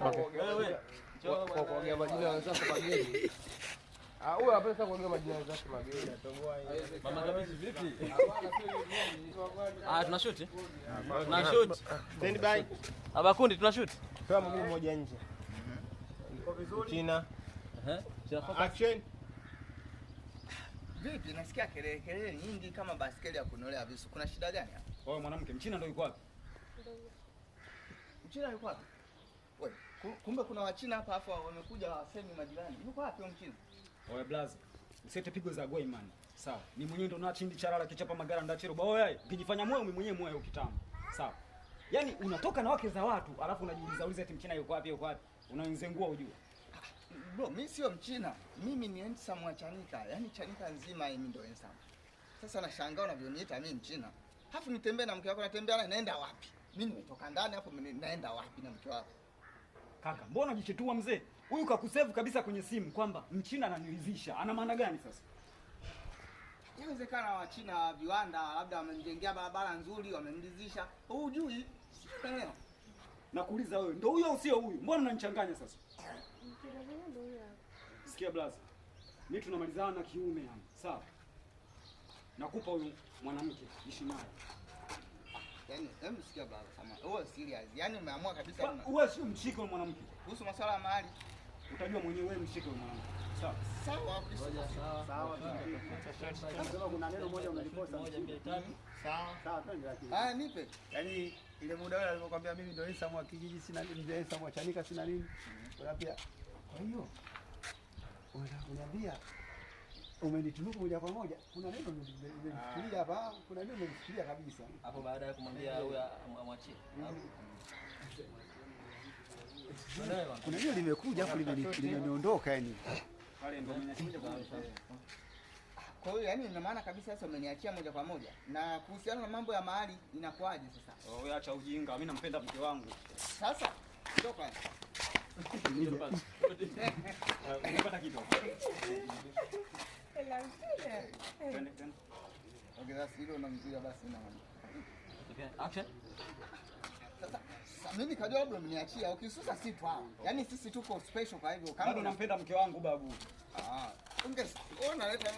Wewe kwa kuongea majina wenzako mageni. Huyu hapa sasa kuongea majina wenzako mageni. Mama Kamisi vipi? Tuna shoot. Tuna shoot. Stand by. Abakundi tuna shoot. Toa mguu mmoja nje. Iko vizuri. China. Action. Vipi nasikia kelele nyingi kama baskeli ya kunolea visu. Kuna shida gani hapa? Wewe mwanamke, Mchina ndio yuko wapi? Mchina yuko wapi? Wewe, kumbe kuna Wachina hapa afa wamekuja wasemi majirani. Yuko wapi Mchina? Wewe blaza, usete pigo za goi man. Sawa. Ni mwenyewe ndo na chindi charala kichapa magara ndachero. Wewe, ukijifanya moyo mwenyewe moyo ukitamu. Sawa. Yaani unatoka na wake za watu, alafu unajiuliza eti Mchina yuko wapi yuko wapi? Unanizengua ujue. Bro, mimi sio Mchina. Mimi ni handsome wa Chanika. Yaani Chanika nzima mimi ndo handsome. Sasa nashangaa unavyoniita mimi Mchina. Alafu nitembee na mke wako, natembea naye naenda wapi? Mimi nimetoka ndani hapo naenda wapi na mke wako? Kaka, mbona unajichetua mzee? Huyu kakusave kabisa kwenye simu kwamba Mchina ananiridhisha. Ana maana gani sasa? Inawezekana Wachina viwanda labda wamemjengea barabara nzuri, wamemridhisha. Hujui? Sio. Nakuuliza wewe, ndio huyo au sio huyu? Mbona unanichanganya sasa? Sikia blaza. Mimi tunamalizana na kiume yani. Sawa? Nakupa huyu mwanamke ishi naye. Yaani, hebu sikia blaza sama. Wewe serious. Yaani umeamua kabisa wewe sio mshike wa mwanamke. Kuhusu masuala ya mahali, utajua mwenyewe wewe mshike wa mwanamke. Sawa. Sawa. Sawa. Sasa kuna neno moja unalikosa. 1 2 3. Sawa, twende lakini. Nipe. Yaani ile muda ule alipokuambia mimi ndio handsome wa kijiji sina nini, ndio handsome wa Chanika sina nini. Unapia. Kwa hiyo unataka kuniambia umenitunuku moja kwa moja. Kuna neno nimelifikiria hapa, kuna neno nimelifikiria kabisa. Hapo baada ya kumwambia huyu amwachie. Kuna neno limekuja hapo limeniondoka yani. Pale ndio mwenye kwa. Kwa hiyo yani ina maana kabisa sasa umeniachia moja kwa moja. Na kuhusiana na mambo ya mahali inakuaje sasa? Wewe acha ujinga, mimi nampenda mke wangu. Sasa toka. Unapata kitu. Okay, basi hilo unamzuia basi na maana. Action. Sasa mimi kajua labda umeniachia. Ukisusa si tu hao. Yaani sisi tuko special kwa hivyo kama unampenda mke wangu babu. Unaleta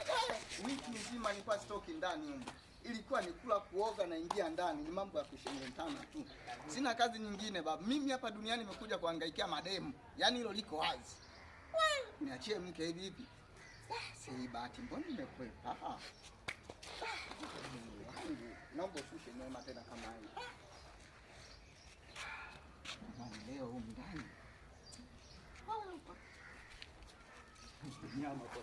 wiki nzima nilikuwa stoki ndani huko. Ilikuwa ni kula kuoga na ingia ndani, ni mambo ya kushengelentana tu. Sina kazi nyingine baba. Mimi hapa duniani nimekuja kuhangaikia mademu. Yaani hilo liko wazi. Niachie mke hivi hivi. Si bahati mbona nimekwepa. Naomba ushushe neema tena kama hii. Leo huko ndani. Nyama kwa